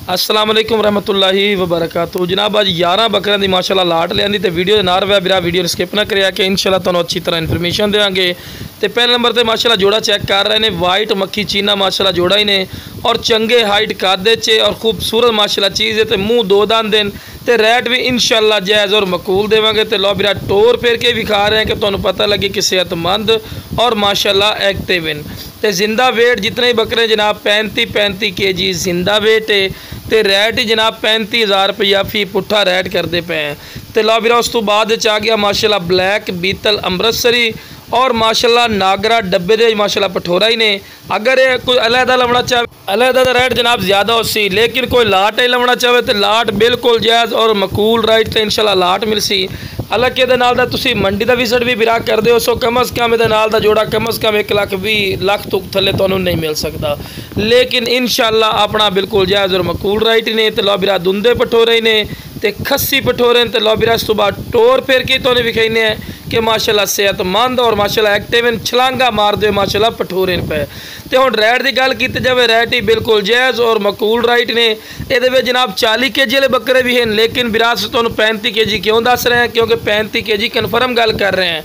अस्सलाम वालेकुम रहमतुल्लाहि व बरकातहू। जनाब अज 11 बकरियां दी माशाल्लाह लाट लियांदी ते वीडियो दे नाल वीरा वीडियो स्किप ना करिया कि इंशाल्लाह तुहानू अच्छी तरह इन्फॉर्मेशन देंगे। तो पहले नंबर पर माशाल्लाह जोड़ा चेक कर रहे हैं, वाइट मक्खी चीना माशाल्लाह जोड़ा ही ने और चंगे हाइट कादे चे और खूबसूरत माशाल्लाह चीज़ है। तो मुँह दो दान दिन तो रेट भी इंशाल्लाह जायज़ और मकूल देवांगे। तो लो वीरा टोर फेर के विखा रहे हैं कि तुहानू पता लगे कि सेहतमंद और माशाल्लाह एक्टिव हैं। तो जिंदा वेट जितने ही बकरे जनाब 35 kg जिंदा वेट है। तो रेट ही जनाब 35,000 रुपया फी पुट्ठा रेट करते पे हैं। तो लो वीरा उस तो बाद आ गया माशाल्लाह ब्लैक बीतल अमृतसरी और माशाल्लाह नागरा डब्बे दे माशाल्लाह पठोरा ही ने। अगर ये कोई अलहदा लवना चाहे अलहदा रेट जनाब ज़्यादा हो सी, लेकिन कोई लाट ही लवना चाहे तो लाट बिल्कुल जायज़ और मकूल राइट तो इंशाल्लाह लाट मिल सी। हालांकि ये मंडी का विजिट भी विरा करते हो सो कम अज़ कम ये जोड़ा कम अज़ कम 1,20,00,000 तो थले तो नहीं मिल सकता, लेकिन इंशाल्लाह अपना बिल्कुल जायज़ और मकूल राइट ही ने। तो लो वीरा दुंदे पठोरे ही ने ते खस्सी पठोरे तो लो वीरा इस तो बाद टोर फेर के तो विखाने हैं कि माशाल्लाह सेहतमंद और माशाल्लाह एक्टिव छलांगा मार दे माशाल्लाह पठोरे पे। तो हुण रेट की गल की जाए रेट ही बिल्कुल जायज़ और मकूल राइट ने। ये जनाब 40 kg वाले बकरे भी हैं, लेकिन विरासत तुहानू 35 kg क्यों दस रहे हैं, क्योंकि 35 kg कन्फर्म गल कर रहे हैं।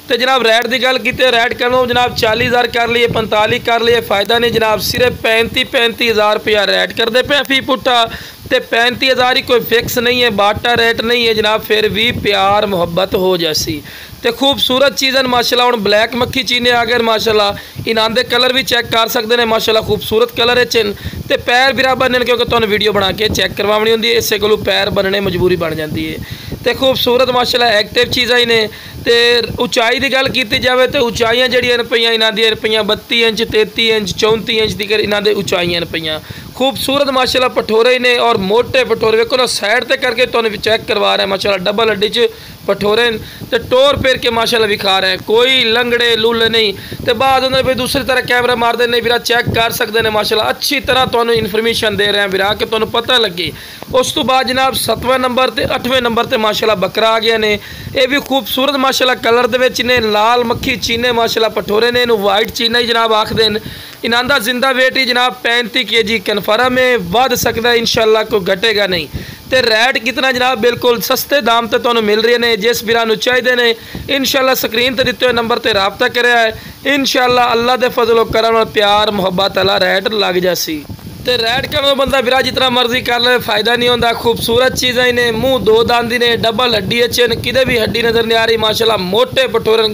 तो जनाब रेट की गल की रेट कर लो जनाब 40,000 कर लिए 45 कर लिए फ़ायदा नहीं जनाब, सिर्फ 35,000 रुपया रेट करते पे फी पुट्ठा। तो 35,000 ही कोई फिक्स नहीं है, बाटा रेट नहीं है जनाब, फिर भी प्यार मुहब्बत हो जैसी। तो खूबसूरत चीज़ माशाल्लाह हम ब्लैक मक्खी चीने आ गए माशाल्लाह। इन्हां दे कलर भी चेक कर सकते हैं माशाल्लाह, खूबसूरत कलर है चिन। तो पैर बिरा बनने क्योंकि तुहानू वीडियो बना के चेक करवानी होंगी, इसे को पैर बनने मजबूरी बन जाती है। तो खूबसूरत माशाल्लाह एक्टिव चीज़ां ही ने। तो उचाई की गल की जाए तो उचाइयाँ जड़ियाँ रुपया इन्हां दी रुपया 32 इंच 33 इंच 34 इंच तक इन्हां दे उचाइयाँ रुपया। खूबसूरत माशाल्लाह पठोरे ही ने और मोटे पठोरे वेखो ना साइड ते करके तुहानू चेक करवा रहे हैं माशाल्लाह डबल हड्डी च पठोरे तो टोर फेर के माशाल्लाह विखा रहे हैं, कोई लंगड़े लुल नहीं। तो बाद उन्होंने दूसरी तरह कैमरा मार दे नहीं वीरा चेक कर सकते हैं माशाल्लाह, अच्छी तरह तुहानू इन्फॉर्मेशन दे रहे हैं वीरा कि तुहानू पता लगे। उस तो बाद जनाब 7वें नंबर ते 8वें नंबर ते माशाल्लाह बकरा आ गया ने। ये भी खूबसूरत माशाल्लाह कलर दे विच ने, लाल मक्खी चीने माशाल्लाह पठोरे ने, इन्हू वाइट चीना ही जनाब आखदे हैं। इन्हां दा जिंदा वेट ही जनाब 35 kg कन्फर्म है, वध सकता है इंशाल्लाह, कोई घटेगा नहीं। तो रेट कितना जनाब बिल्कुल सस्ते दाम ते तुहानू मिल रहे हैं। जिस वीरा नू चाहिए ने इंशाल्लाह स्क्रीन ते दिते हुए नंबर ते राबता करिया है, इंशाल्लाह अल्लाह दे फजल करम प्यार मुहब्बत वाला रेट लग जासी। तो रेट करो बंदा वीरा जितना मर्जी कर ले फायदा नहीं होता। खूबसूरत चीज़ा ही ने, मुँह दो दांदी ने, डबल हड्डी अच्छे किते भी हड्डी नज़र नहीं आ रही माशाल्लाह, मोटे पठोरे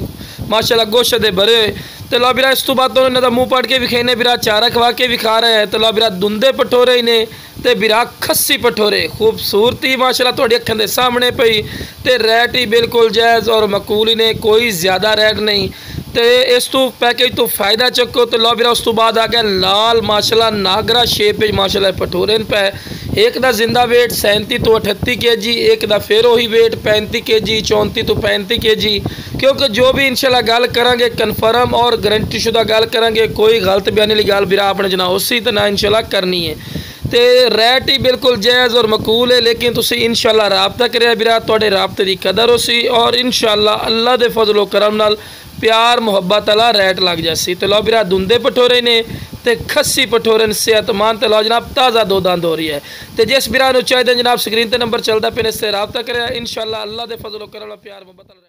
माशाल्लाह गोश्त दे भरे। तो लो वीरा इस तो बाद तो इन्होंने मुँह पड़ के विखाने वीरा चारा खवा के विखा रहे हैं। तो लो वीरा दुंदे पठोरे ही ने ते वीरा खस्सी पठोरे खूबसूरती माशाल्लाह तुहाडी अखां दे सामने पई। तो रेट ही बिल्कुल जायज़ और मकूल ही ने, कोई ज़्यादा रेट नहीं। तो इस तो पैकेज तो फ़ायदा चुको। तो लो वीरा उस तो बाद आ गया लाल माशाल्लाह नागरा शेप माशाल्लाह पठोरे पे। एक दा जिंदा वेट 37 तो 38 kg, एक दा फिर वही वेट 35 kg 34 तो 35 kg। क्योंकि जो भी इंशाल्लाह गल करांगे कन्फर्म और गारंटी शुदा गल करांगे, कोई गलत बयानी वाली गल वीरा अपने जना उसी तो ना इंशाल्लाह करनी है। तो रेट ही बिल्कुल जायज़ और मकूल है, लेकिन तुसी इंशाल्लाह राबता करिया वीरा, तुहाडे राबते की कदर हो सी और इंशाल्लाह अल्लाह दे फजलो करम नाल प्यार मुहब्बत वाला रेट लग जासी। तो लो वीरा दुंदे पठोरे ने ते खस्सी पठोरे सेहतमान तो लो जनाब ताज़ा दो दांद हो रही है। तो जिस वीरा नू चाहिए जनाब स्क्रीन ते नंबर चलता पे इससे राबता करें, इंशाल्लाह अल्लाह दे फजलो करम नाल प्यार मुहब्बत।